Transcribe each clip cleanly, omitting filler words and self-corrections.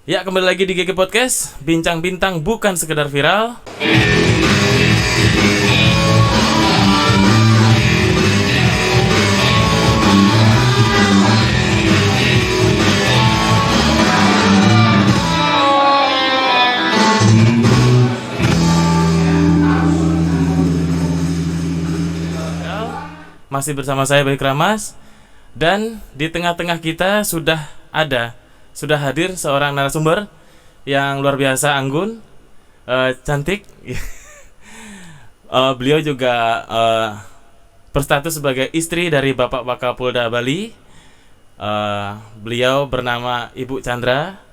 Ya, kembali lagi di GG Podcast, bincang bintang bukan sekedar viral. Masih bersama saya Baik Ramas. Dan di tengah-tengah kita sudah hadir seorang narasumber yang luar biasa anggun, cantik. Beliau juga berstatus sebagai istri dari Bapak Wakapolda Bali. Beliau bernama Ibu Chandra.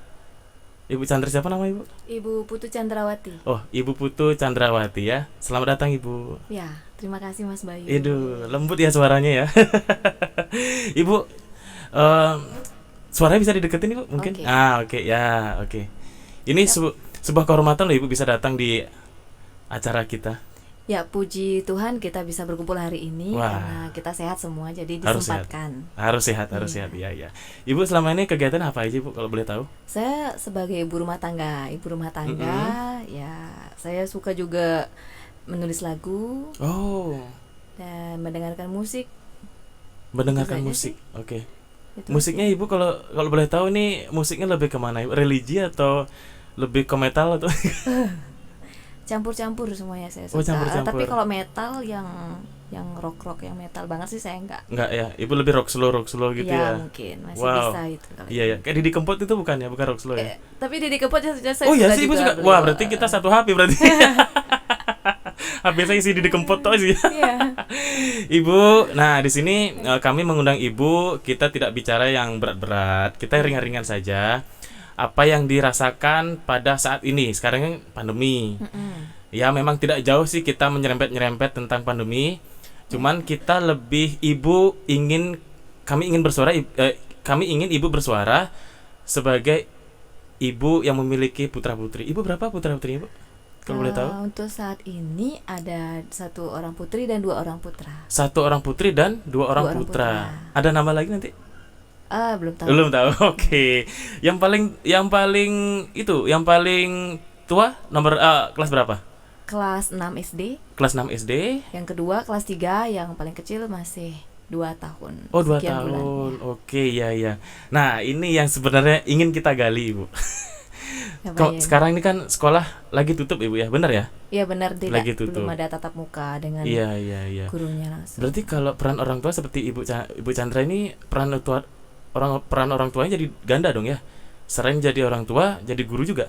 Ibu Chandra siapa nama Ibu? Ibu Putu Chandrawati. Oh, Ibu Putu Chandrawati ya. Selamat datang Ibu. Ya, terima kasih Mas Bayu. Aduh, lembut ya suaranya ya. Ibu, suaranya bisa dideketin Ibu mungkin? Oke. Oke ya, oke. Ini sebuah kehormatan loh Ibu bisa datang di acara kita. Ya, puji Tuhan kita bisa berkumpul hari ini. Wah. Karena kita sehat semua, jadi Harus disempatkan. Harus sehat ya. Ibu selama ini kegiatan apa aja Ibu kalau boleh tahu? Saya sebagai ibu rumah tangga, ya saya suka juga menulis lagu Oh, dan mendengarkan musik. mendengarkan Itu saja musik. Oke. Itu Musiknya aja. Ibu kalau boleh tahu nih musiknya lebih kemana Ibu? Religi atau lebih ke metal atau? Campur-campur semuanya saya suka. Oh, campur-campur. Tapi kalau metal yang rock yang metal banget sih saya enggak. Enggak ya, Ibu lebih rock slow gitu ya. Mungkin masih Wow. bisa itu kalau Iya ya, kayak Didi Kempot itu bukan ya, bukan rock slow ya. Tapi Didi Kempot saya Oh iya suka sih Ibu juga suka. beliau. Wah, berarti kita satu HP berarti. HP saya isi Didi Kempot tuh sih. Iya. Ibu, nah di sini kami mengundang Ibu, kita tidak bicara yang berat-berat, kita ringan-ringan saja. Apa yang dirasakan pada saat ini, sekarang kan pandemi. Ya memang tidak jauh sih kita menyerempet-nyerempet tentang pandemi. Cuman kita lebih kami ingin Ibu bersuara sebagai ibu yang memiliki putra-putri. Ibu berapa putra-putri Ibu? Kalau boleh tahu? Untuk saat ini ada 1 orang putri dan 2 orang putra. 1 orang putri dan 2 orang 2 orang putra. putra. Ada nama lagi nanti? Belum tahu. Belum tahu. Oke. Yang paling tua nomor kelas berapa? Kelas 6 SD. Kelas 6 SD. Yang kedua kelas 3, yang paling kecil masih 2 tahun. Oh, 2 sekian tahun. bulannya. Oke, ya. Nah, ini yang sebenarnya ingin kita gali, Ibu. Apa ya? Sekarang ini kan sekolah lagi tutup, Ibu ya. Benar ya? Iya benar, Lagi tutup. belum ada tatap muka dengan Iya. gurunya langsung. Berarti kalau peran orang tua seperti Ibu Chandra ini peran orang tuanya jadi ganda dong ya. Selain jadi orang tua, jadi guru juga.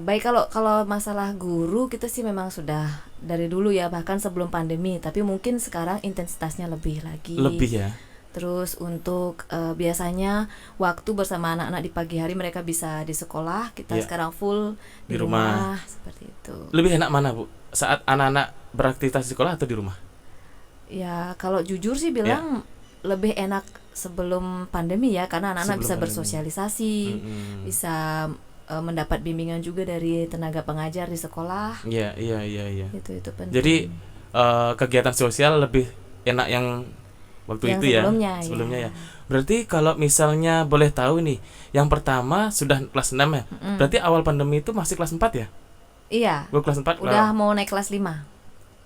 Baik, kalau masalah guru kita sih memang sudah dari dulu ya, bahkan sebelum pandemi, tapi mungkin sekarang intensitasnya lebih lagi. Lebih ya. Terus untuk biasanya waktu bersama anak-anak di pagi hari mereka bisa di sekolah, kita Iya. sekarang full Di rumah. seperti itu. Lebih enak mana, Bu? Saat anak-anak beraktivitas di sekolah atau di rumah? Ya kalau jujur sih bilang lebih enak sebelum pandemi ya, karena anak-anak Sebelum bisa pandemi. bersosialisasi, bisa mendapat bimbingan juga dari tenaga pengajar di sekolah. Iya. Itu penting. Jadi kegiatan sosial lebih enak yang waktu Yang itu ya. sebelumnya Ya. Berarti kalau misalnya boleh tahu nih, yang pertama sudah kelas 6 ya. Berarti awal pandemi itu masih kelas 4 ya? Iya. Kelas 4. Udah mau naik kelas 5.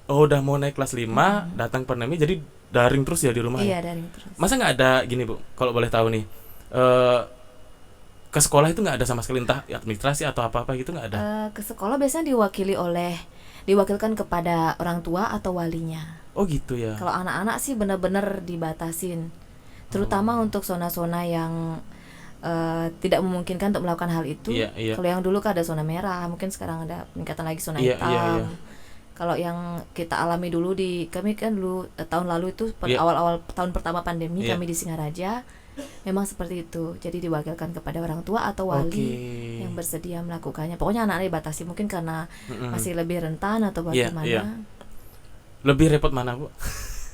Oh, udah mau naik kelas 5, datang pandemi jadi daring terus ya di rumah ya? Iya, daring terus. Masa nggak ada gini Bu, kalau boleh tahu nih, ke sekolah itu nggak ada sama sekali, entah administrasi atau apa-apa gitu nggak ada? Ke sekolah biasanya diwakilkan kepada orang tua atau walinya. Oh gitu ya. Kalau anak-anak sih benar-benar dibatasin, terutama untuk zona-zona yang tidak memungkinkan untuk melakukan hal itu. Iya. Kalau yang dulu kan ada zona merah, mungkin sekarang ada peningkatan lagi zona Iya, hitam. iya. Kalau yang kita alami dulu kami kan dulu tahun lalu itu Iya. awal-awal tahun pertama pandemi, Iya. kami di Singaraja memang seperti itu. Jadi diwakilkan kepada orang tua atau wali Oke. yang bersedia melakukannya. Pokoknya anak-anak dibatasi, mungkin karena masih lebih rentan atau Iya, bagaimana. iya. Lebih repot mana Bu?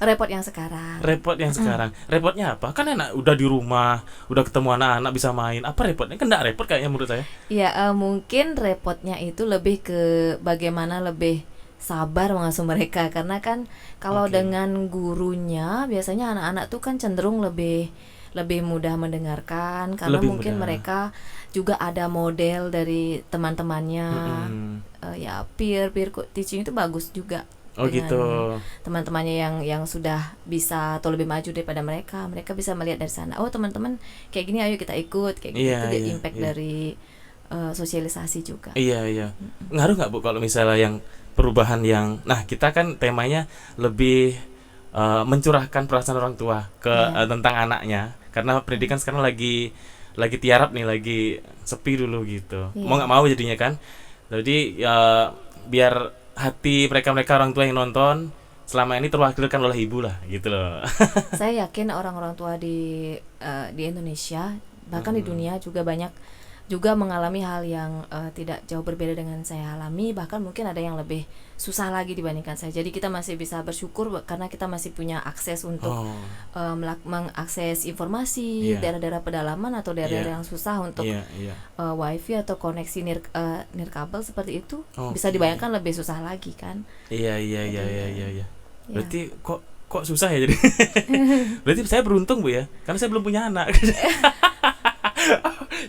Repot yang sekarang. Repot yang sekarang. Repotnya apa? Kan enak udah di rumah, udah ketemu anak-anak bisa main. Apa repotnya? Kan enggak repot kayaknya menurut saya. Ya mungkin repotnya itu lebih ke bagaimana lebih sabar mengasuh mereka, karena kan kalau Oke. dengan gurunya biasanya anak-anak tuh kan cenderung lebih lebih mudah mendengarkan karena Lebih mungkin mudah. mereka juga ada model dari teman-temannya. Mm-mm. Ya peer teaching itu bagus juga Oh dengan gitu. teman-temannya yang sudah bisa atau lebih maju daripada mereka bisa melihat dari sana, oh teman-teman kayak gini, ayo kita ikut kayak gitu. Iya, Itu dia iya, impact iya. dari sosialisasi juga. Iya, iya. Ngaruh nggak Bu kalau misalnya yang perubahan yang, nah kita kan temanya lebih mencurahkan perasaan orang tua ke Iya. tentang anaknya, karena pendidikan sekarang lagi tiarap nih, lagi sepi dulu gitu. Iya. Mau nggak mau jadinya kan. Jadi biar hati mereka orang tua yang nonton selama ini terwakilkan oleh ibu lah gitu loh. Saya yakin orang-orang tua di Indonesia bahkan di dunia juga banyak juga mengalami hal yang tidak jauh berbeda dengan saya alami, bahkan mungkin ada yang lebih susah lagi dibandingkan saya. Jadi kita masih bisa bersyukur karena kita masih punya akses untuk Oh, mengakses informasi Iya. daerah-daerah pedalaman atau daerah-daerah Iya. yang susah untuk iya, iya. wifi atau koneksi nirkabel seperti itu. Oke. Bisa dibayangkan lebih susah lagi kan. Iya, iya, iya, iya, iya, iya. Ya. Berarti kok susah ya jadi. Berarti saya beruntung Bu ya, karena saya belum punya anak.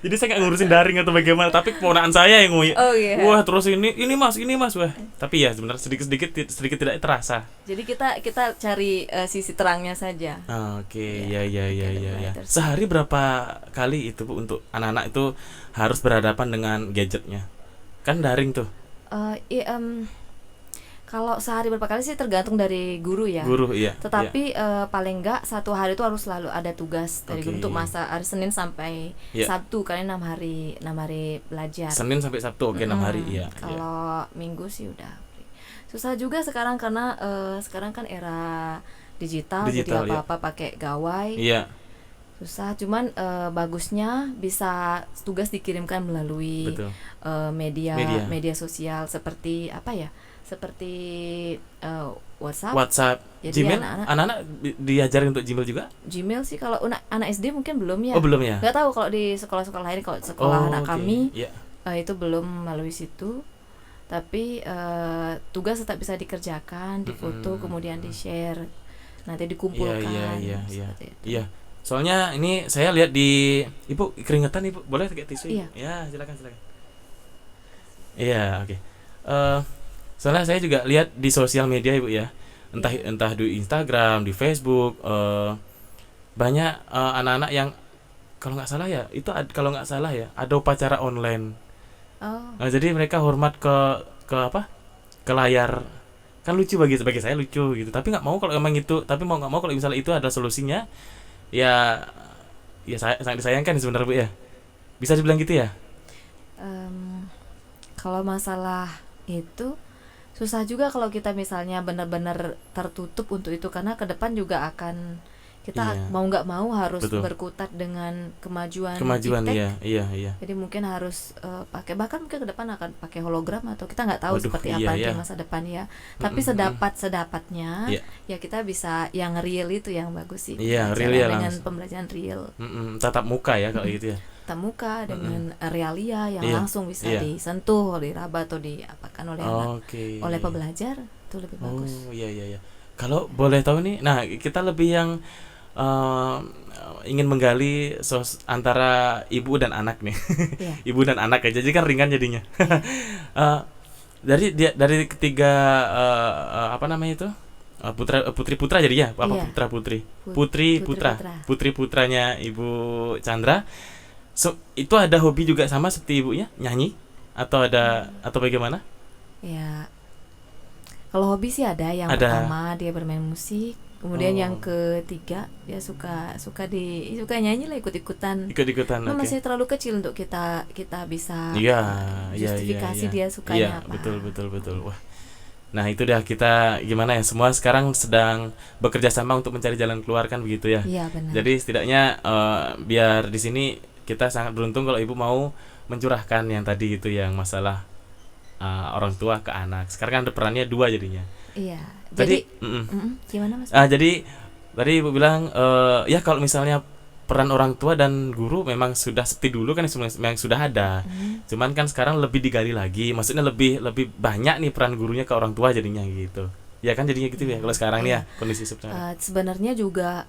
Jadi saya nggak ngurusin daring atau bagaimana, tapi keponakan saya yang Oh iya. wah terus ini mas wah. Tapi ya sebenarnya sedikit tidak terasa. Jadi kita cari sisi terangnya saja. Oke, Ya, ya, ada ya. brighter side. Sehari berapa kali itu Bu untuk anak-anak itu harus berhadapan dengan gadgetnya? Kan daring tuh, Kalau sehari berapa kali sih tergantung dari guru ya. guru iya. Tetapi paling enggak satu hari itu harus selalu ada tugas dari guru Oke. untuk masa hari Senin sampai Iya. Sabtu, karena 6 hari belajar. Senin sampai Sabtu, oke 6 hari iya. Iya. Kalau Minggu sih udah free. Susah juga sekarang karena sekarang kan era digital, Digital, jadi apa-apa pakai gawai. Iya, Susah, cuman bagusnya bisa tugas dikirimkan melalui betul. media Media. sosial seperti apa ya? Seperti WhatsApp. WhatsApp, Jadi Gmail, anak-anak- anak-anak diajarin untuk Gmail juga? Gmail sih kalau anak SD mungkin belum ya. Oh belum ya? Nggak tahu kalau di sekolah-sekolah lain, kalau sekolah anak oke. kami Iya. itu belum melalui situ. Tapi tugas tetap bisa dikerjakan, difoto, kemudian di-share, nanti dikumpulkan. Iya. seperti itu. Iya. Soalnya ini saya lihat di Ibu keringetan Ibu, boleh pakai tisu? Iya. Ya, silakan. Iya, oke. Soalnya saya juga lihat di sosial media Ibu ya. Entah di Instagram, di Facebook, banyak anak-anak yang kalau nggak salah ya, ada upacara online. Oh, Jadi mereka hormat ke apa? Ke layar. Kan lucu bagi saya lucu gitu. Tapi nggak mau kalau emang itu, tapi mau nggak mau kalau misalnya itu adalah solusinya, ya sangat disayangkan sebenarnya Bu ya. Bisa dibilang gitu ya? kalau masalah itu susah juga kalau kita misalnya benar-benar tertutup untuk itu, karena ke depan juga akan kita Iya. mau nggak mau harus Betul. berkutat dengan kemajuan Iya. iptek. Jadi mungkin harus bahkan mungkin ke depan akan pakai hologram, atau kita nggak tahu Waduh, seperti iya, apa iya. di masa depan ya. Tapi sedapatnya Iya. ya kita bisa yang real itu yang bagus sih. Iya, Belajar real ya, dengan langsung. pembelajaran real, Tatap muka ya kalau gitu ya. tatap muka dengan realia yang Iya, langsung bisa iya. disentuh, diraba atau diapakan oleh anak, Oke. oleh pembelajar, itu lebih bagus. Oh, iya. Kalau boleh tahu nih, nah kita lebih yang ingin menggali antara ibu dan anak nih. Iya. Ibu dan anak aja, jadi kan ringan jadinya. Dari ketiga apa namanya itu? Putri putra jadi ya? Apa Iya. putra putri? Putri Putra. putra. Putri putranya Ibu Chandra. Itu ada hobi juga sama seperti ibunya, nyanyi atau atau bagaimana? Ya, kalau hobi sih ada. Yang Ada. pertama dia bermain musik, kemudian Oh. yang ketiga dia suka nyanyi lah, ikut-ikutan. Ikut-ikutan. Nah, Oke. masih terlalu kecil untuk kita bisa Iya, justifikasi iya. dia sukanya Iya, apa. betul. Wah. Nah, itu dah kita gimana ya? Semua sekarang sedang bekerja sama untuk mencari jalan keluar kan begitu ya. Iya benar. Jadi setidaknya biar di sini kita sangat beruntung kalau ibu mau mencurahkan yang tadi itu, yang masalah orang tua ke anak. Sekarang kan ada perannya dua jadinya. Iya. Tadi Jadi gimana Mas? jadi tadi ibu bilang ya kalau misalnya peran orang tua dan guru memang sudah seperti dulu kan, memang sudah ada. Cuman kan sekarang lebih digali lagi. Maksudnya lebih banyak nih peran gurunya ke orang tua jadinya gitu. Ya kan jadinya gitu ya kalau sekarang nih ya kondisi sebenarnya. Sebenarnya juga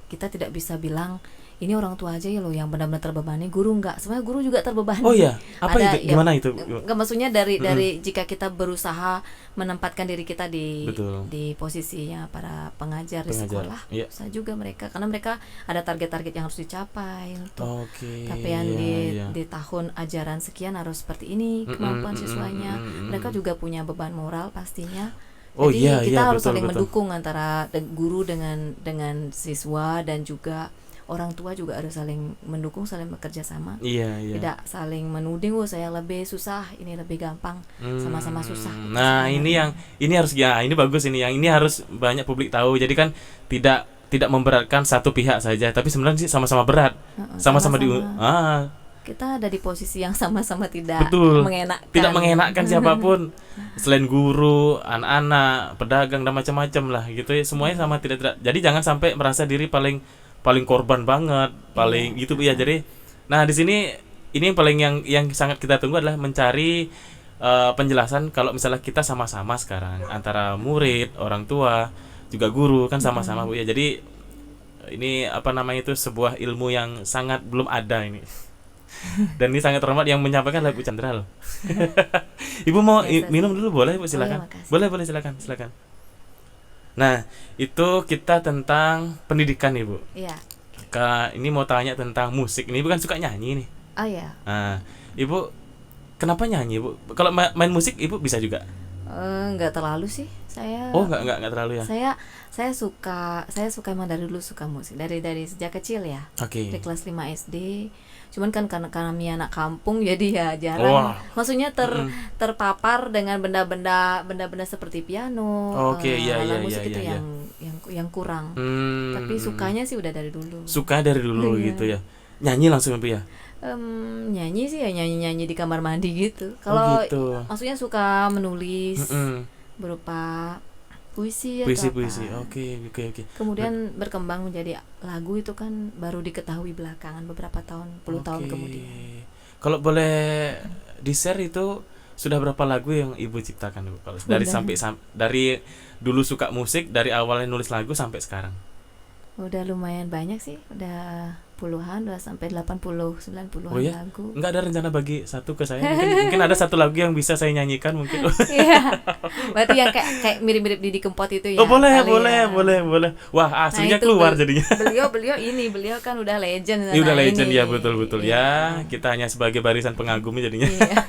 kita tidak bisa bilang ini orang tua aja ya loh yang benar-benar terbebani, guru enggak. Sebenarnya guru juga terbebani. Oh ya, apa Ada itu? Gimana itu? Enggak, maksudnya dari jika kita berusaha menempatkan diri kita di Betul. di posisinya para pengajar di Pengajar, sekolah, iya. susah juga mereka karena mereka ada target-target yang harus dicapai untuk Oke. capaian iya. di tahun ajaran sekian harus seperti ini kemampuan siswanya. Mereka juga punya beban moral pastinya. Oh Jadi iya, kita iya, harus betul, saling betul. mendukung antara guru dengan siswa, dan juga orang tua juga harus saling mendukung, saling bekerja sama. Iya, iya. Tidak saling menuding, oh saya lebih susah, ini lebih gampang. Sama-sama susah. Nah, ini harus ya, ini bagus ini. Yang ini harus banyak publik tahu. Jadi kan tidak memberatkan satu pihak saja, tapi sebenarnya sih sama-sama berat. Sama-sama Kita ada di posisi yang sama-sama tidak betul. mengenakkan. Tidak mengenakkan siapapun. Selain guru, anak-anak, pedagang dan macam-macam lah gitu ya. Semuanya sama tidak. Jadi jangan sampai merasa diri paling korban banget, paling gitu ya. Jadi nah di sini ini yang paling yang sangat kita tunggu adalah mencari penjelasan kalau misalnya kita sama-sama sekarang antara murid, orang tua, juga guru kan sama-sama Bu ya. Jadi ini apa namanya itu sebuah ilmu yang sangat belum ada ini. Dan ini sangat terhormat yang menyampaikan adalah Bu Chandra loh. Ibu mau minum dulu boleh Bu, silakan. Boleh silakan. Nah, itu kita tentang pendidikan Ibu. Iya. Ini mau tanya tentang musik. Ini Ibu kan suka nyanyi nih. Oh ya. Nah, Ibu kenapa nyanyi Ibu? Kalau main musik Ibu bisa juga? Enggak terlalu sih. Saya enggak terlalu ya. Saya suka emang dari dulu suka musik. Dari sejak kecil ya. Oke. Dari kelas 5 SD. Cuman kan karena kami anak kampung jadi ya jarang. Maksudnya terpapar dengan benda-benda seperti piano. Oke, iya. Musik itu yang kurang. Tapi sukanya sih udah dari dulu. Suka dari dulu gitu ya. Nyanyi langsung Ibu ya? Nyanyi sih ya nyanyi di kamar mandi gitu. Kalau gitu. maksudnya suka menulis berupa puisi atau puisi. apa. Oke. Kemudian berkembang menjadi lagu itu kan baru diketahui belakangan beberapa tahun, puluh tahun kemudian. Kalau boleh di-share itu sudah berapa lagu yang Ibu ciptakan Ibu? Kalau dari dulu suka musik, dari awalnya nulis lagu sampai sekarang. Udah lumayan banyak sih, udah puluhan, udah sampai 80, 90-an lagu. Enggak ada rencana bagi satu ke saya? Mungkin ada satu lagu yang bisa saya nyanyikan mungkin. Iya. Berarti yang kayak mirip-mirip Didi Kempot itu ya. Oh, boleh. Wah, aslinya keluar jadinya. Beliau kan udah legend. Udah legend ya, betul ya. Kita hanya sebagai barisan pengagumnya jadinya. Iya.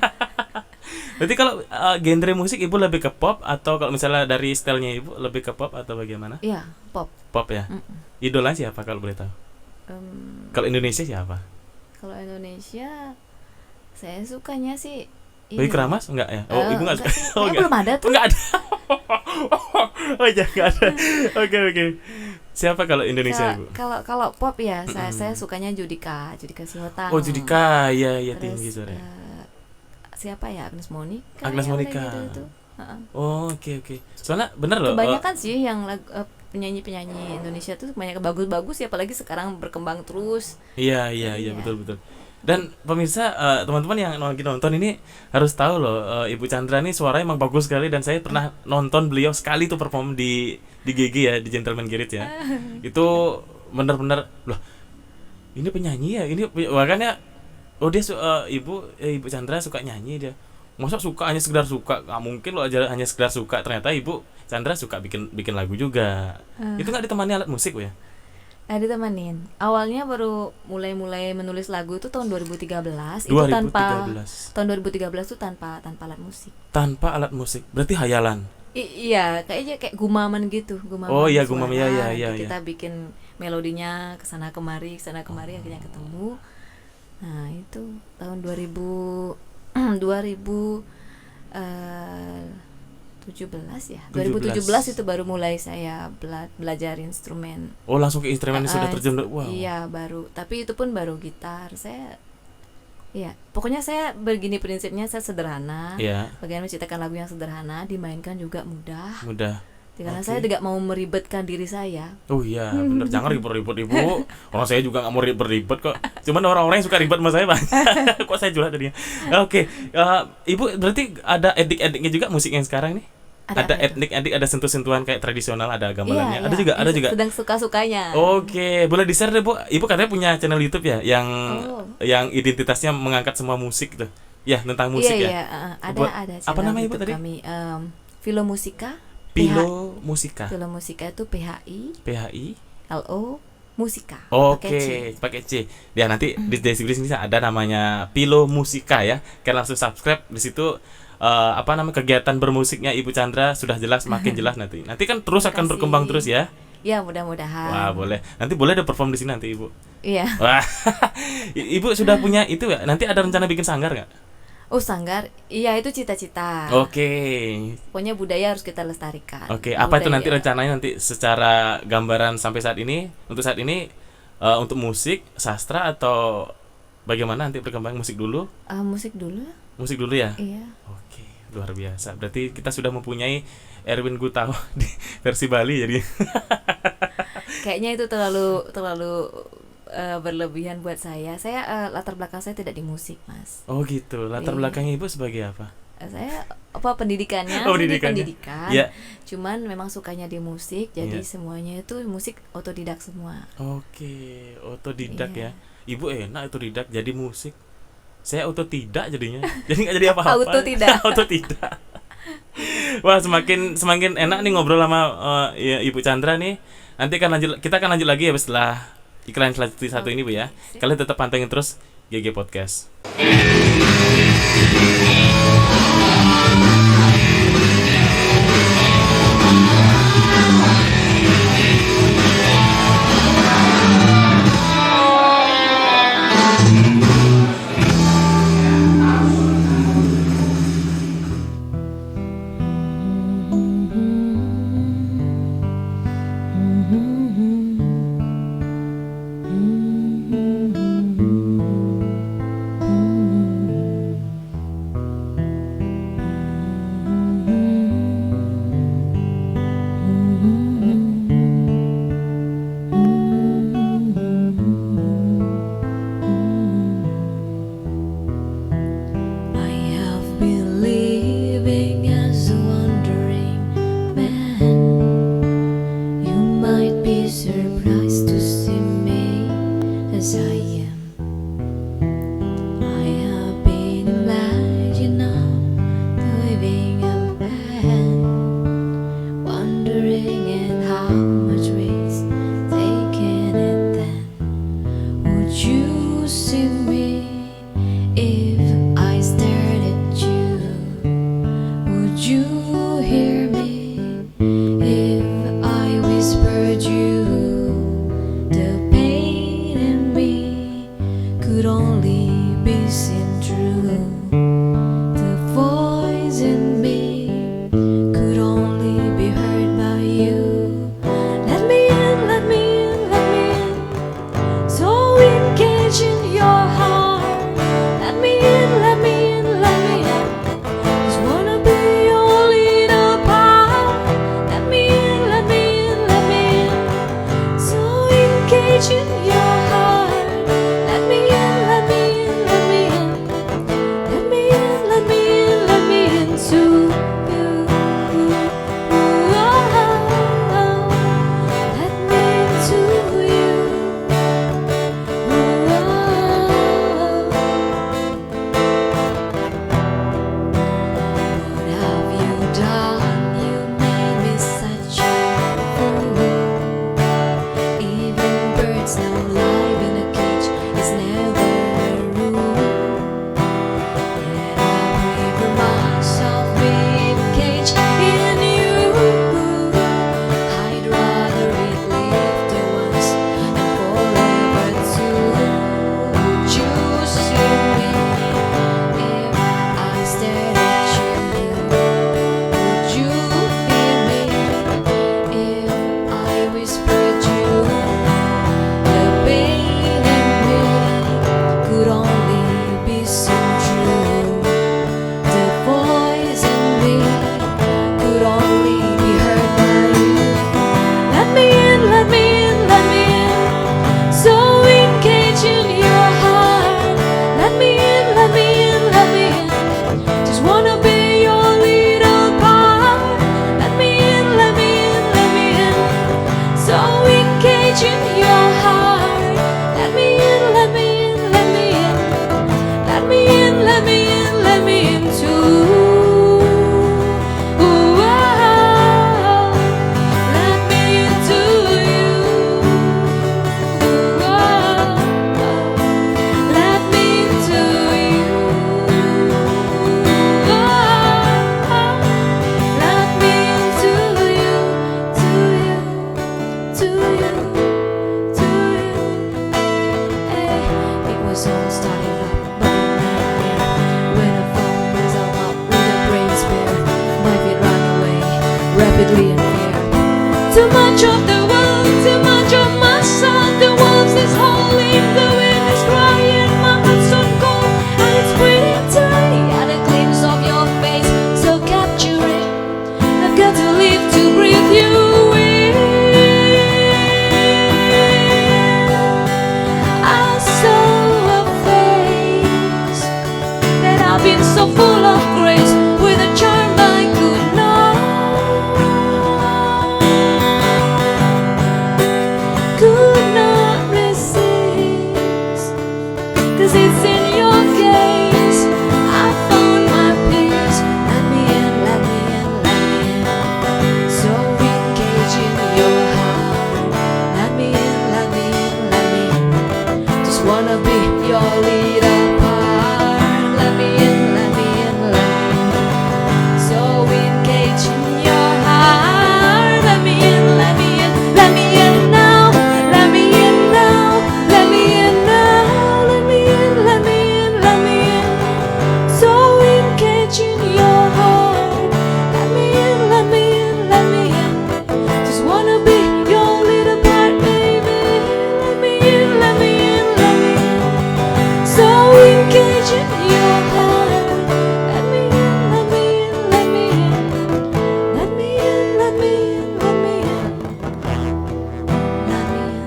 Berarti kalau genre musik Ibu lebih ke pop, atau kalau misalnya dari stylenya Ibu lebih ke pop atau bagaimana? Iya, pop. Pop ya. Idola siapa kalau boleh tahu? Kalau Indonesia siapa? Kalau Indonesia saya sukanya sih Bayi Keramas enggak ya? Oh, Ibu enggak suka. Belum ada tuh. Enggak ada. Oh, ya enggak ada. Oke. Siapa kalau Indonesia Ibu? Kalau pop ya, saya sukanya Judika Sihotang. Oh, Judika. Iya, tinggi Terus, sore. Siapa ya? Agnes Monica. Gitu. Oh, oke. Soalnya bener loh. Kebanyakan sih yang penyanyi Indonesia tuh banyak bagus-bagus ya, apalagi sekarang berkembang terus. Iya, betul. Dan pemirsa, teman-teman yang nonton ini harus tahu loh, Ibu Chandra ini suaranya emang bagus sekali, dan saya pernah nonton beliau sekali tuh perform di GG ya, di Gentleman Garage ya. Itu benar-benar loh. Ini penyanyi ya, ini makanya dia Ibu Chandra suka nyanyi dia. Masa hanya sekedar suka? Nggak mungkin loh aja hanya sekedar suka. Ternyata Ibu Chandra suka bikin lagu juga. Itu nggak ditemani alat musik Bu ya? Ditemanin. Awalnya baru mulai menulis lagu itu tahun 2013. Itu 2013. Tahun 2013 itu tanpa alat musik. Tanpa alat musik. Berarti hayalan. Iya, kayaknya kayak gumaman gitu, Oh iya, gumam ya. Kita bikin melodinya kesana kemari akhirnya ketemu. Nah, itu tahun 2017 ya. 2017 itu baru mulai saya belajar instrumen. Oh, langsung ke instrumen sudah terjun. Wow. Iya, baru. Tapi itu pun baru gitar. Pokoknya saya begini prinsipnya, saya sederhana. Iya. Bagaimana menciptakan lagu yang sederhana, dimainkan juga mudah. Karena Okay. saya tidak mau meribetkan diri saya. Oh iya, bener, jangan ribet-ribet Ibu. Orang saya juga nggak mau ribet-ribet kok. Cuman orang-orang yang suka ribet sama saya banyak. Kok saya jual tadinya. Oke, Ibu berarti ada edik-ediknya juga musik yang sekarang nih? ada apa itu? etnik, ada sentuh-sentuhan kayak tradisional, ada gamelannya. Iya, Ada iya, juga, ada ini juga. sedang suka-sukanya. Oke, boleh di-share deh, Bu. Ibu katanya punya channel YouTube ya Oh. yang identitasnya mengangkat semua musik tuh. Ya, tentang Iya, musik ya. iya, ada Buat ada apa channel nama Ibu YouTube tadi? kami, Philo Musika. Pilo Musika. Philo Musika itu PHI. PHILO Musika. Pakai C. Oke, pakai C. Ya nanti di deskripsi ini ada namanya Pilo Musika ya. Kalian langsung subscribe di situ. Apa namanya, kegiatan bermusiknya Ibu Chandra sudah jelas, makin jelas nanti. Nanti kan terus akan Makasih. berkembang terus ya. Ya, mudah-mudahan. Wah, boleh. Nanti boleh ada perform di sini nanti Ibu. Iya. Wah, Ibu sudah punya itu ya? Nanti ada rencana bikin sanggar nggak? Oh, sanggar. Iya, itu cita-cita. Oke. Pokoknya budaya harus kita lestarikan. Oke, apa itu nanti Budaya. rencananya nanti secara gambaran sampai saat ini? Untuk saat ini untuk musik, sastra atau bagaimana nanti perkembangan musik dulu? Musik dulu. Musik dulu ya? Iya. Oke, luar biasa. Berarti kita sudah mempunyai Erwin Gutawa di versi Bali jadi. Kayaknya itu terlalu berlebihan buat saya. Latar belakang saya tidak di musik, Mas. Oh gitu. Latar Iya. belakangnya Ibu sebagai apa? Saya pendidikannya Oh, saya di pendidikannya. pendidikan. Ya. Cuman memang sukanya di musik, jadi Iya. semuanya itu musik otodidak semua. Oke, otodidak Iya. ya. Ibu enak otodidak jadi musik. Saya otodidak jadinya. Jadi nggak jadi apa-apa. Autodidak. Otodidak. Wah, semakin enak nih ngobrol sama ya, Ibu Chandra nih. Nanti kita akan lanjut lagi ya setelah iklan selanjutnya satu ini Bu ya. Sip. Kalian tetap pantengin terus GG Podcast. rapidly in fear. Too much of the world, too much of myself. The wolf is howling, the wind is crying, my heart's so cold and it's breathing tight. At a glimpse of your face, so capturing, I've got to live to breathe you in. I saw a face that I've been so full of grace, with a charm I could not resist. 'Cause it's in your gaze I found my peace. Let me in, let me in, let me in. So engage in your heart. Let me in, let me in, let me in. Just wanna be your little part. Let me in, let me in, let me in. So engage in your heart. Let me in, let me in, let me in now. Let me in now, let me in now. Let me in, let me in, let me in. So engage in your heart. Let me in, let me in, let me in. Just wanna be your little part, baby. Let me in, let me in, let me in. So engage in your heart. Let me in, let me in, let me in. Let me in, let me in, let me in. Let me in, let me in.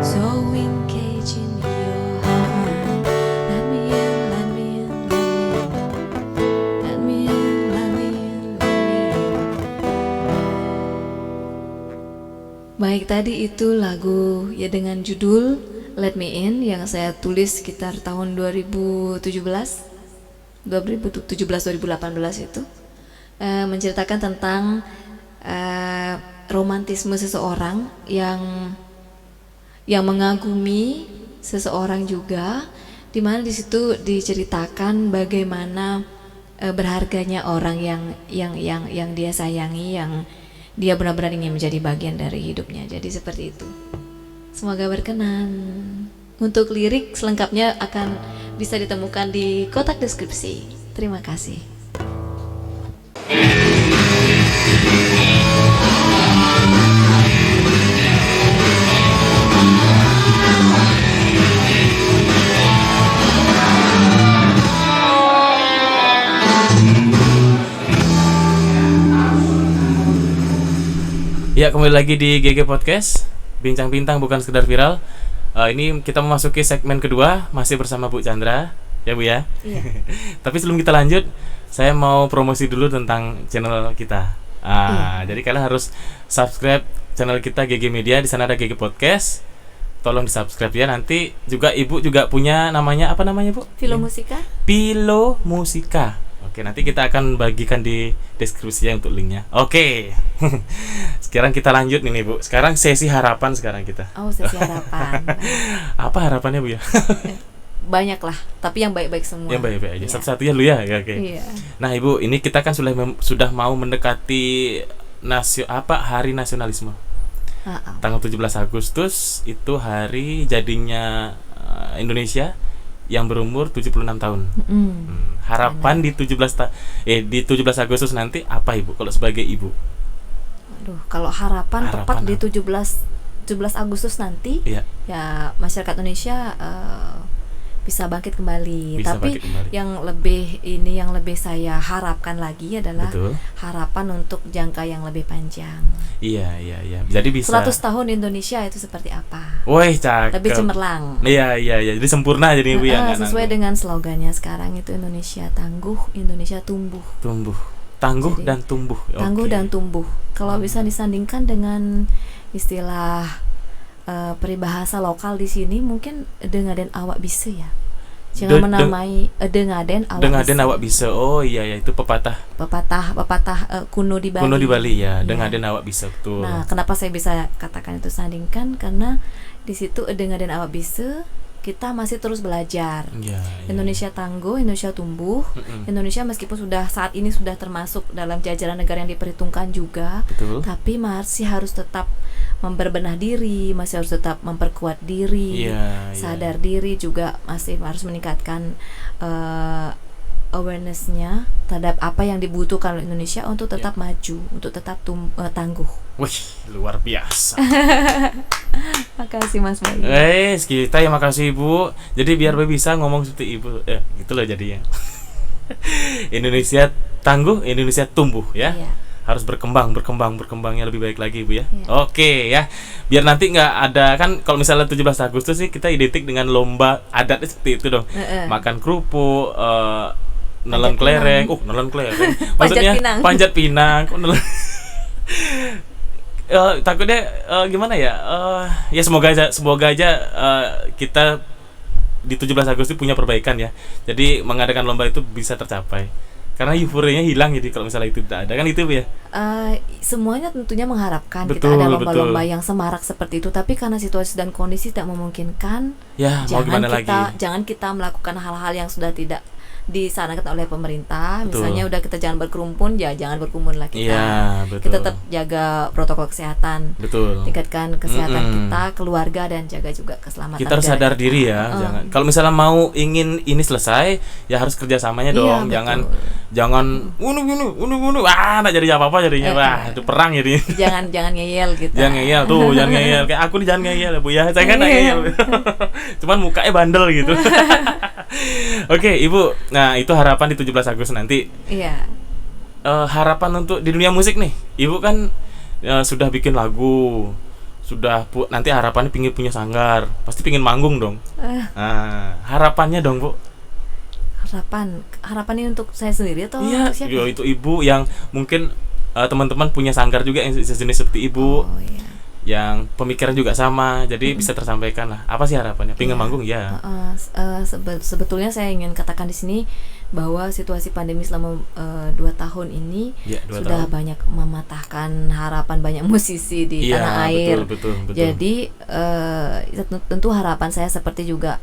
So engage in your heart. Let me in, let me in, let me in. Let me in, let me in, let me in. Baik, tadi itu lagu ya dengan judul Let Me In yang saya tulis sekitar tahun 2017-2018 itu, menceritakan tentang romantisme seseorang yang mengagumi seseorang juga, di mana di situ diceritakan bagaimana berharganya orang yang dia sayangi, yang dia benar-benar ingin menjadi bagian dari hidupnya. Jadi seperti itu. Semoga berkenan. Untuk lirik selengkapnya akan bisa ditemukan di kotak deskripsi. Terima kasih. Ya, kembali lagi di GG Podcast, Bincang Bintang bukan sekedar viral. Ini kita memasuki segmen kedua, masih bersama Bu Chandra, ya Bu ya. Iya. Tapi sebelum kita lanjut, saya mau promosi dulu tentang channel kita. Jadi kalian harus subscribe channel kita GG Media, di sana ada GG Podcast. Tolong di-subscribe ya. Nanti juga Ibu juga punya namanya, apa namanya Bu? Philo Musika. Philo Musika. Oke, nanti kita akan bagikan di deskripsinya untuk linknya. Oke. Sekarang kita lanjut nih Bu. Sekarang sesi harapan sekarang kita. Oh, sesi harapan. Apa harapannya Bu ya? Banyak lah, tapi yang baik-baik semua. Yang baik-baik aja. Iya. Satu-satunya lu ya. Oke. Iya. Nah, Ibu, ini kita kan sudah mau mendekati Hari Nasionalisme. Tanggal 17 Agustus itu hari jadinya Indonesia yang berumur 76 tahun. Harapan di 17 Agustus nanti apa Ibu kalau sebagai ibu? Aduh, kalau harapan tepat apa? di 17 Agustus nanti, Iya. ya masyarakat Indonesia bisa bangkit kembali. Bisa Tapi bangkit kembali. yang lebih saya harapkan lagi adalah Betul. harapan untuk jangka yang lebih panjang. Iya. Jadi bisa 100 tahun Indonesia itu seperti apa? Woi, cakep. Lebih cemerlang. Iya. Jadi sempurna jadi Ibu ya. Sesuai dengan slogannya sekarang itu Indonesia tangguh, Indonesia tumbuh. Tangguh Jadi, dan tumbuh. Tangguh Oke. dan tumbuh. Kalau bisa disandingkan dengan istilah peribahasa lokal di sini, mungkin dengaden awak bisa ya. Jangan menamai dengaden awak bisa. Oh iya itu pepatah Pepatah kuno di Bali. kuno di Bali ya. Iya. Dengaden awak bisa, betul. Nah, kenapa saya bisa katakan itu sandingkan? Karena di situ dengaden awak bisa, kita masih terus belajar. Iya. Indonesia tangguh, Indonesia tumbuh. Indonesia meskipun saat ini sudah termasuk dalam jajaran negara yang diperhitungkan juga, Betul. tapi masih harus tetap berbenah diri, masih harus tetap memperkuat diri, Iya. sadar diri juga, masih harus meningkatkan awareness-nya terhadap apa yang dibutuhkan oleh Indonesia untuk tetap maju, untuk tetap tangguh. Wih, luar biasa. Makasih Mas Bayu. Kita ya makasih Ibu. Jadi biar bisa ngomong seperti Ibu, gitu loh jadinya. Indonesia tangguh, Indonesia tumbuh ya. Iya. Harus berkembangnya lebih baik lagi Bu ya. Iya. Oke ya. Biar nanti nggak ada kan kalau misalnya 17 Agustus sih kita identik dengan lomba adat seperti itu dong. Makan kerupuk, nelen kelereng. Nelen kelereng. Maksudnya panjat pinang. Kok nelen takutnya gimana ya? Ya semoga aja kita di 17 Agustus punya perbaikan ya. Jadi mengadakan lomba itu bisa tercapai. Karena euforianya hilang jadi kalau misalnya itu tidak ada kan itu ya. Semuanya tentunya mengharapkan betul, kita ada lomba-lomba yang semarak seperti itu, tapi karena situasi dan kondisi tidak memungkinkan, ya, jangan kita melakukan hal-hal yang sudah tidak disarankan oleh pemerintah. Betul. Misalnya udah kita jangan berkerumun, ya jangan berkerumun lah kita. Ya, betul. Kita tetap jaga protokol kesehatan. Betul. Tingkatkan kesehatan kita, keluarga, dan jaga juga keselamatan. Kita harus sadar diri ya. Jangan. Kalau misalnya mau ingin ini selesai, ya harus kerjasamanya dong. Iya, Jangan unu. Nggak jadi apa-apa jadinya. Itu perang jadi. Jangan ngeyel gitu. Jangan ngeyel. Kayak aku nih jangan ngeyel ya Bu ya. Saya kan nggak ngeyel. Cuman mukanya bandel gitu. Oke, Ibu. Nah, itu harapan di 17 Agustus nanti. Iya. Harapan untuk di dunia musik nih. Ibu kan sudah bikin lagu. Nanti harapannya pingin punya sanggar. Pasti pingin manggung dong. Nah, harapannya dong, Bu. Harapannya untuk saya sendiri atau iya, untuk siapa? Itu Ibu yang mungkin teman-teman punya sanggar juga yang sejenis seperti Ibu. Iya. Yang pemikiran juga sama, jadi bisa tersampaikan lah. Apa sih harapannya? Pingin manggung ya. Sebetulnya saya ingin katakan di sini bahwa situasi pandemi selama 2 tahun ini sudah banyak mematahkan harapan banyak musisi di tanah air. Betul. Jadi tentu harapan saya seperti juga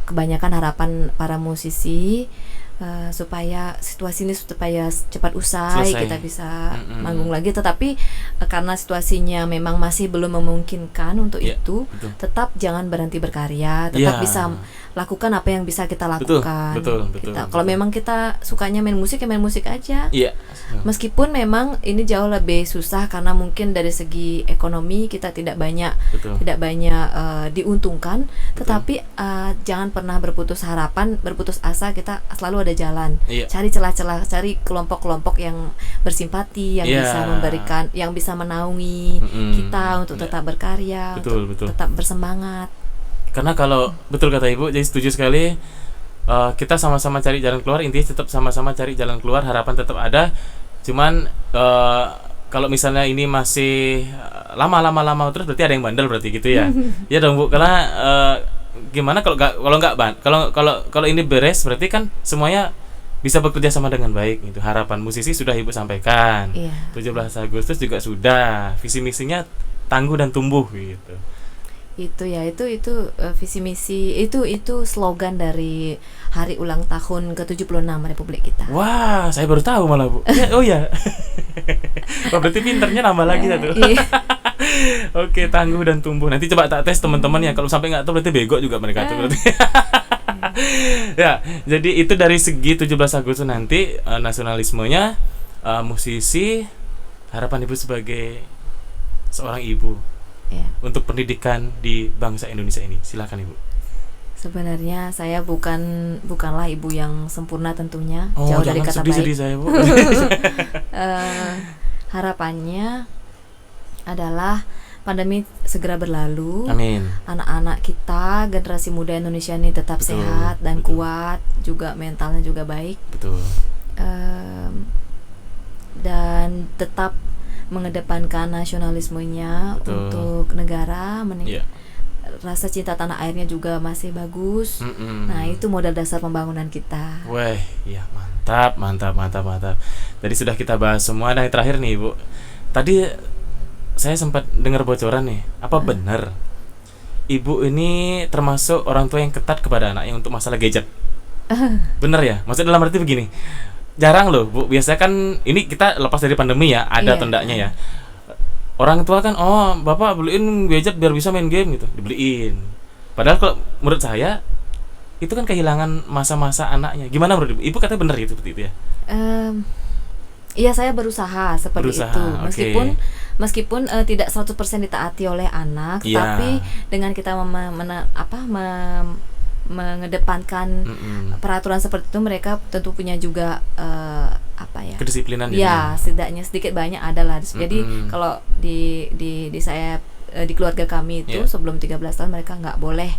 kebanyakan harapan para musisi supaya situasi ini supaya cepat usai, kita bisa manggung lagi. Tetapi karena situasinya memang masih belum memungkinkan untuk itu, tetap jangan berhenti berkarya, tetap bisa lakukan apa yang bisa kita lakukan. Betul. Kalau memang kita sukanya main musik, ya main musik aja. Meskipun memang ini jauh lebih susah karena mungkin dari segi ekonomi kita tidak banyak diuntungkan, tetapi jangan pernah berputus asa. Kita selalu ada jalan. Cari celah-celah, cari kelompok-kelompok yang bersimpati, yang bisa memberikan, yang bisa menaungi kita untuk tetap berkarya, untuk tetap bersemangat. Karena kalau betul kata Ibu, jadi setuju sekali. Kita sama-sama cari jalan keluar, intinya tetap sama-sama cari jalan keluar, harapan tetap ada. Cuman kalau misalnya ini masih lama terus berarti ada yang bandel berarti gitu ya. Ya dong Bu, karena gimana kalau ini beres berarti kan semuanya bisa bekerja sama dengan baik gitu. Harapan musisi sudah Ibu sampaikan. 17 Agustus juga sudah. Visi misinya tangguh dan tumbuh gitu. Itu visi misi itu slogan dari hari ulang tahun ke-76 Republik kita. Wah, saya baru tahu malah Bu. Ya. Berarti pinternya nambah lagi satu. Oke, tangguh dan tumbuh. Nanti coba tak tes teman-teman ya. Kalau sampai nggak tahu berarti bego juga mereka tuh berarti. Ya, jadi itu dari segi 17 Agustus nanti nasionalismenya, musisi, harapan Ibu sebagai seorang ibu untuk pendidikan di bangsa Indonesia ini. Silakan Ibu. Sebenarnya saya bukanlah ibu yang sempurna tentunya, jauh dari kata baik. Sedih saya Bu. Harapannya adalah pandemi segera berlalu. Amin. Anak-anak kita, generasi muda Indonesia ini tetap sehat dan kuat, juga mentalnya juga baik. Betul. Dan tetap mengedepankan nasionalismenya untuk negara, rasa cinta tanah airnya juga masih bagus. Nah, itu modal dasar pembangunan kita. Wah, iya mantap. Tadi sudah kita bahas semua. Nah, yang terakhir nih Ibu. Tadi saya sempat dengar bocoran nih. Apa benar Ibu ini termasuk orang tua yang ketat kepada anaknya untuk masalah gadget? Bener ya? Maksudnya dalam arti begini. Jarang loh Bu, biasanya kan ini kita lepas dari pandemi ya, ada tendanya ya. Orang tua kan, bapak beliin gadget biar bisa main game gitu, dibeliin. Padahal kalau menurut saya itu kan kehilangan masa-masa anaknya. Gimana menurut Ibu? Ibu katanya benar itu seperti itu ya? Iya, saya berusaha seperti Berusaha, itu. oke. Meskipun tidak 100% ditaati oleh anak, Iya. tapi dengan kita mengedepankan peraturan seperti itu, mereka tentu punya juga Kedisiplinan ya, setidaknya sedikit banyak adalah. Jadi kalau di saya di keluarga kami itu sebelum 13 tahun mereka nggak boleh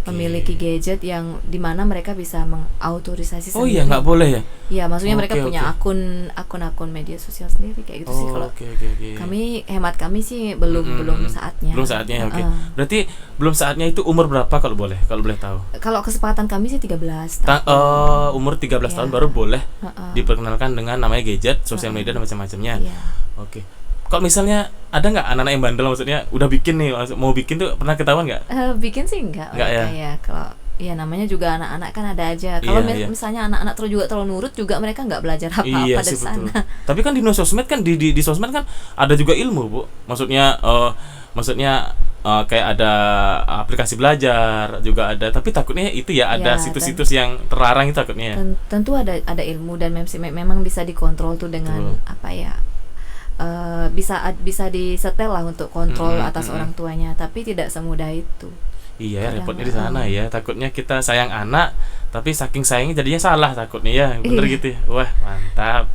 memiliki gadget yang dimana mereka bisa mengautorisasi sendiri. Oh iya, nggak boleh ya? Iya, maksudnya mereka Oke, punya oke. akun media sosial sendiri kayak gitu sih. Kalau Oke. hemat kami sih belum saatnya. Belum saatnya ya, oke. Berarti belum saatnya itu umur berapa kalau boleh tahu? Kalau kesepakatan kami sih 13 tahun. Umur 13 tahun baru boleh diperkenalkan dengan namanya gadget, sosial media dan macam-macamnya. Iya. Oke. Kalau misalnya ada nggak anak-anak yang bandel, maksudnya udah bikin nih, mau bikin tuh pernah ketahuan nggak? Bikin sih enggak ya. Kalau ya namanya juga anak-anak kan ada aja. Kalau misalnya anak-anak juga terlalu nurut juga, mereka nggak belajar apa-apa dari sana. Tapi kan di sosmed kan di sosmed kan ada juga ilmu, Bu. Maksudnya kayak ada aplikasi belajar juga ada, tapi takutnya itu ya ada situs-situs yang terlarang itu takutnya. Tentu ada ilmu dan memang bisa dikontrol tuh dengan bisa disetel lah untuk kontrol atas orang tuanya, tapi tidak semudah itu. Iya, repotnya di sana ya. Takutnya kita sayang anak, tapi saking sayangnya jadinya salah takutnya ya. Bener gitu ya. Wah, mantap.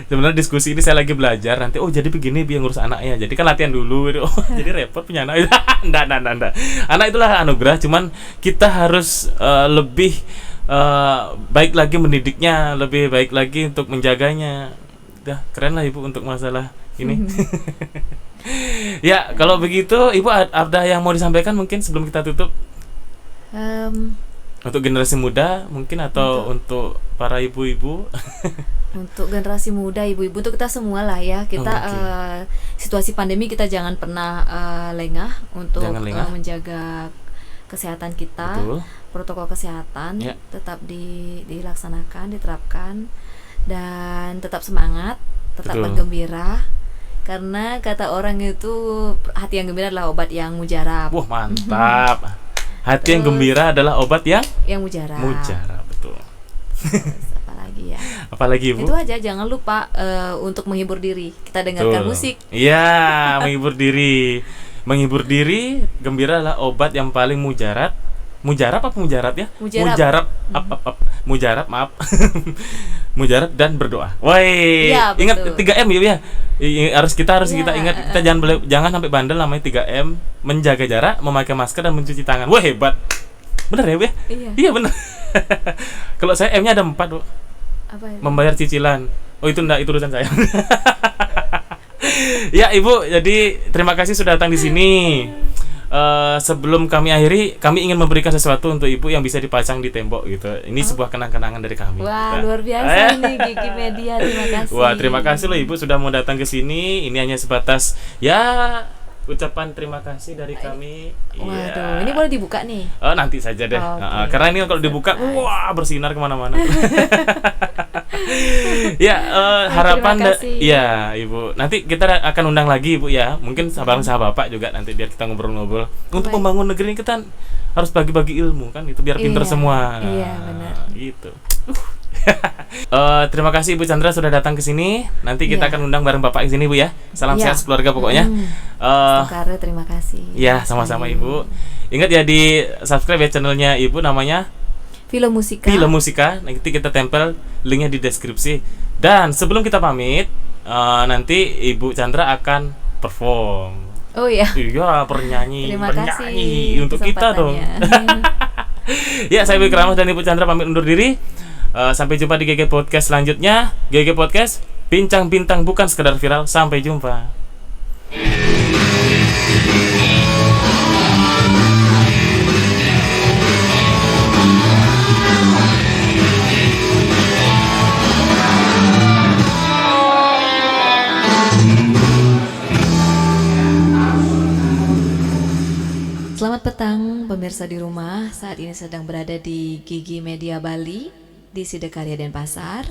Sebenarnya diskusi ini saya lagi belajar, nanti jadi begini biar ngurus anaknya. Jadi kan latihan dulu. Jadi repot punya anak. Nggak. Anak itulah anugerah, cuman kita harus lebih baik lagi mendidiknya, lebih baik lagi untuk menjaganya. Dah, keren lah Ibu untuk masalah ini. Ya, kalau begitu Ibu ada yang mau disampaikan mungkin sebelum kita tutup? Untuk generasi muda mungkin, atau untuk para ibu-ibu? Untuk generasi muda, ibu-ibu, untuk kita semua lah ya. Kita situasi pandemi kita jangan pernah lengah untuk menjaga kesehatan kita. Betul. Protokol kesehatan tetap dilaksanakan, diterapkan, dan tetap semangat, tetap bergembira. Karena kata orang itu hati yang gembira adalah obat yang mujarab. Wah, mantap. Hati yang gembira adalah obat yang mujarab. Mujarab, betul. Terus, apalagi ya? Apalagi, Bu? Itu aja, jangan lupa untuk menghibur diri. Kita dengarkan musik. Iya, menghibur diri. Menghibur diri, gembira adalah obat yang paling mujarab. Mujarab apa mujarab ya? Mujarab. Mujarab, maaf. Mujarab dan berdoa. Woi, ya, ingat 3M ya. Harus kita ingat, kita jangan sampai bandel, namanya 3M, menjaga jarak, memakai masker dan mencuci tangan. Wah, hebat. Bener ya, Bu ya? Iya, bener. Kalau saya M-nya ada 4, Bu. Apa itu? Membayar cicilan. Oh, itu enggak, itu urusan saya. Ya, Ibu, jadi terima kasih sudah datang di sini. Sebelum kami akhiri, kami ingin memberikan sesuatu untuk Ibu yang bisa dipasang di tembok gitu. Ini sebuah kenang-kenangan dari kami. Wah, luar biasa ini Gigi Media, terima kasih. Wah, terima kasih loh Ibu sudah mau datang ke sini. Ini hanya sebatas ya ucapan terima kasih dari kami. Waduh, ini boleh dibuka nih? Nanti saja deh. Karena ini kalau dibuka, wah, bersinar kemana-mana. Ya, harapan ya Ibu. Nanti kita akan undang lagi Ibu ya. Mungkin bareng sahabat Bapak juga nanti biar kita ngobrol-ngobrol. Untuk membangun negeri ini kita harus bagi-bagi ilmu kan, itu biar pinter semua. Iya, benar. Gitu. Terima kasih Ibu Chandra sudah datang ke sini. Nanti kita akan undang bareng Bapak ke sini Bu ya. Salam sehat keluarga pokoknya. Sekare, terima kasih. Ya, sama-sama Ibu. Ingat ya, di subscribe ya channelnya Ibu, namanya Filomusika. Nanti kita tempel linknya di deskripsi. Dan sebelum kita pamit, nanti Ibu Chandra akan perform. Oh iya. Iya, bernyanyi untuk kita dong. Ya, saya Bik Ramos dan Ibu Chandra pamit undur diri. Sampai jumpa di GG Podcast selanjutnya. GG Podcast, bincang bintang bukan sekedar viral. Sampai jumpa. Selamat petang pemirsa di rumah. Saat ini sedang berada di Gigi Media Bali di Sidakarya Denpasar.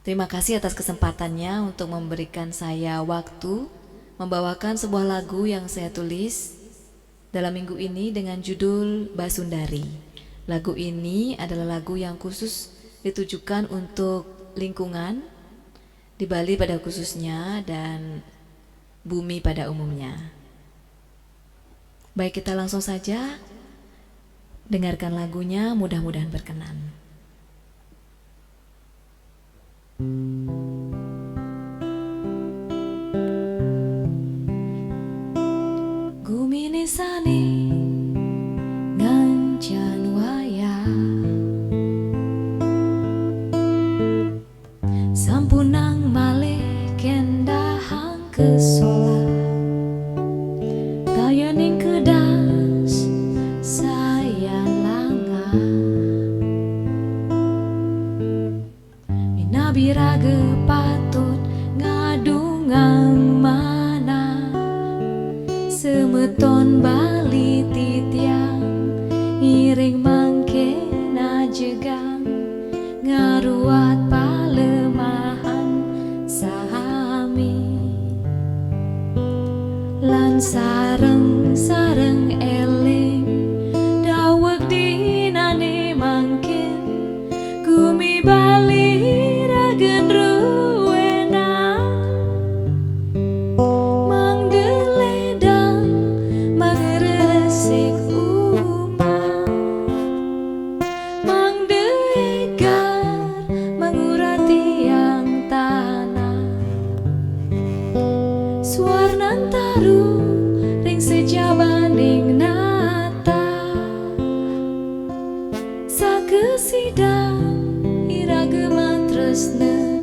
Terima kasih atas kesempatannya untuk memberikan saya waktu membawakan sebuah lagu yang saya tulis dalam minggu ini dengan judul Basundari. Lagu ini adalah lagu yang khusus ditujukan untuk lingkungan di Bali pada khususnya dan bumi pada umumnya. Baik, kita langsung saja dengarkan lagunya, mudah-mudahan berkenan. Guminisani ngancan waya sampunang malih kendahang kesola tayaning kedas saya langa minabirage patut ngadungang mana semeton Bali titiang iring mangke najegang ngaruat palemahan sahami lan sareng-sareng eling daweg dinane mangkin gumi Bali ragen ruwena mangdeledang mangresik umah mangdegar mangurati yang tanah suarnan taru ring sejabaning nata sakesidang irageman tresna